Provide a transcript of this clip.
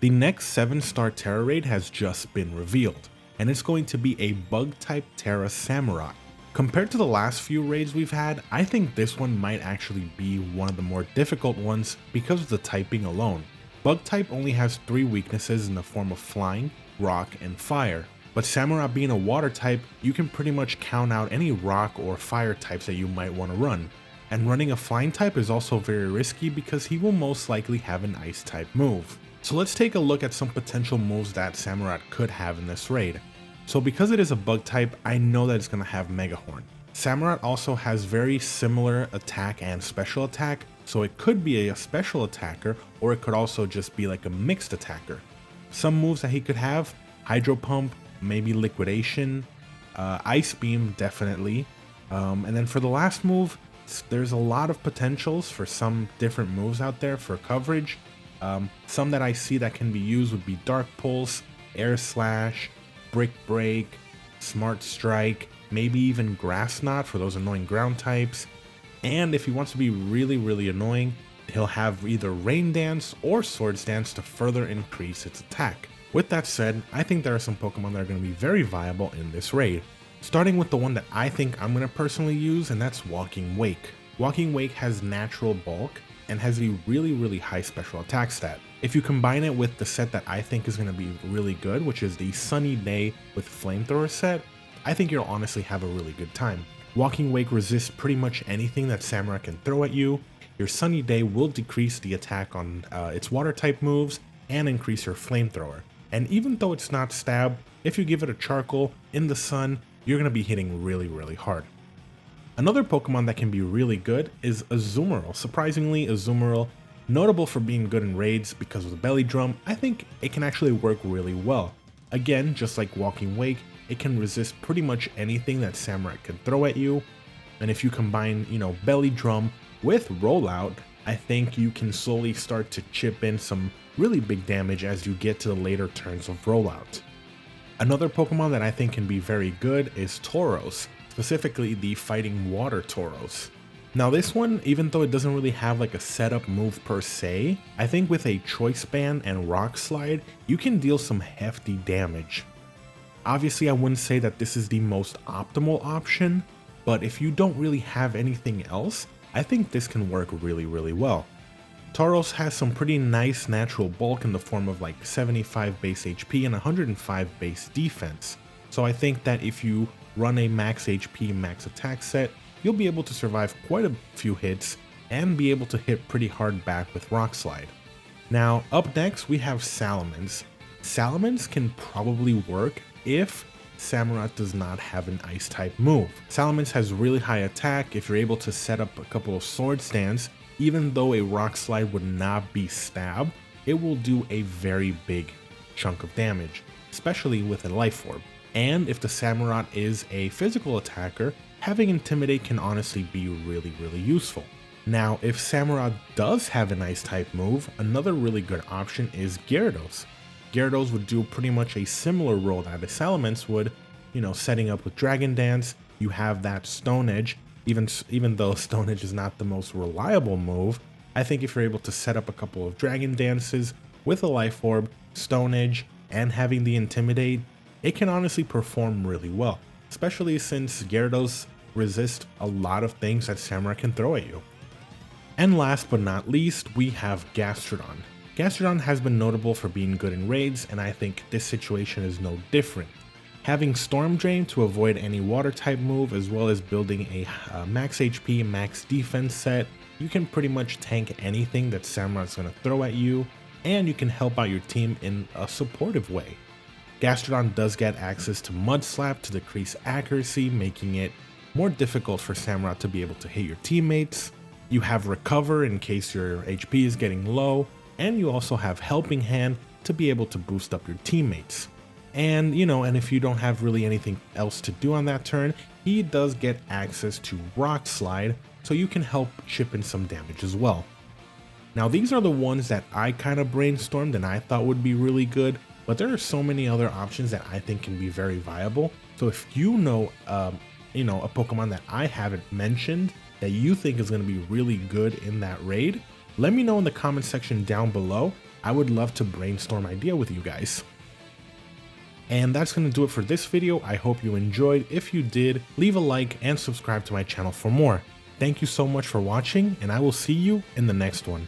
The next 7-star Tera Raid has just been revealed, and it's going to be a Bug Tera Samurott. Compared to the last few raids we've had, I think this one might actually be one of the more difficult ones because of the typing alone. Bug type only has 3 weaknesses in the form of flying, rock, and fire, but Samurott being a water type, you can pretty much count out any rock or fire types that you might want to run. And running a flying type is also very risky because he will most likely have an ice type move. So let's take a look at some potential moves that Samurott could have in this raid. So because it is a bug type, I know that it's going to have Mega Horn. Samurott also has very similar attack and special attack, so it could be a special attacker, or it could also just be like a mixed attacker. Some moves that he could have: Hydro Pump, maybe Liquidation, Ice Beam definitely, and then for the last move, there's a lot of potentials for some different moves out there for coverage. Some that I see that can be used would be Dark Pulse, Air Slash, Brick Break, Smart Strike, maybe even Grass Knot for those annoying ground types. And if he wants to be really annoying, he'll have either Rain Dance or Swords Dance to further increase its attack. With that said, I think there are some Pokemon that are going to be very viable in this raid. Starting with the one that I think I'm going to personally use, and that's Walking Wake. Walking Wake has natural bulk and has a really high special attack stat. If you combine it with the set that I think is going to be really good, which is the Sunny Day with Flamethrower set, I think you'll honestly have a really good time. Walking Wake resists pretty much anything that Samurott can throw at you. Your Sunny Day will decrease the attack on its water type moves and increase your Flamethrower. And even though it's not stab, if you give it a charcoal in the sun, you're going to be hitting really hard. Another Pokemon that can be really good is Azumarill. Surprisingly, Azumarill, notable for being good in raids because of the belly drum, I think it can actually work really well. Again, just like Walking Wake, it can resist pretty much anything that Samurott can throw at you. And if you combine, belly drum with rollout, I think you can slowly start to chip in some really big damage as you get to the later turns of rollout. Another Pokemon that I think can be very good is Tauros, specifically the Fighting Water Tauros. Now this one, even though it doesn't really have like a setup move per se, I think with a Choice Band and Rock Slide, you can deal some hefty damage. Obviously I wouldn't say that this is the most optimal option, but if you don't really have anything else, I think this can work really well. Tauros has some pretty nice natural bulk in the form of like 75 base HP and 105 base defense. So I think that if you run a max HP, max attack set, you'll be able to survive quite a few hits and be able to hit pretty hard back with Rock Slide. Now up next we have Salamence. Salamence can probably work if Samurott does not have an ice type move. Salamence has really high attack. If you're able to set up a couple of Swords Dance, even though a Rock Slide would not be stab, it will do a very big chunk of damage, especially with a Life Orb. And if the Samurott is a physical attacker, having Intimidate can honestly be really useful. Now, if Samurott does have an ice type move, another really good option is Gyarados. Gyarados would do pretty much a similar role that a Salamence would, setting up with Dragon Dance. You have that Stone Edge. Even though Stone Edge is not the most reliable move, I think if you're able to set up a couple of Dragon Dances with a Life Orb, Stone Edge, and having the Intimidate, it can honestly perform really well, especially since Gyarados resists a lot of things that Samurott can throw at you. And last but not least, we have Gastrodon. Gastrodon has been notable for being good in raids, and I think this situation is no different. Having Storm Drain to avoid any water type move, as well as building a max HP, max defense set, you can pretty much tank anything that Samurott's going to throw at you, and you can help out your team in a supportive way. Gastrodon does get access to Mud Slap to decrease accuracy, making it more difficult for Samurott to be able to hit your teammates. You have Recover in case your HP is getting low, and you also have Helping Hand to be able to boost up your teammates. And if you don't have really anything else to do on that turn, he does get access to Rock Slide, so you can help chip in some damage as well. Now these are the ones that I kind of brainstormed and I thought would be really good, but there are so many other options that I think can be very viable. So if you know a Pokemon that I haven't mentioned that you think is going to be really good in that raid, let me know in the comment section down below. I would love to brainstorm idea with you guys. And that's going to do it for this video. I hope you enjoyed. If you did, leave a like and subscribe to my channel for more. Thank you so much for watching, and I will see you in the next one.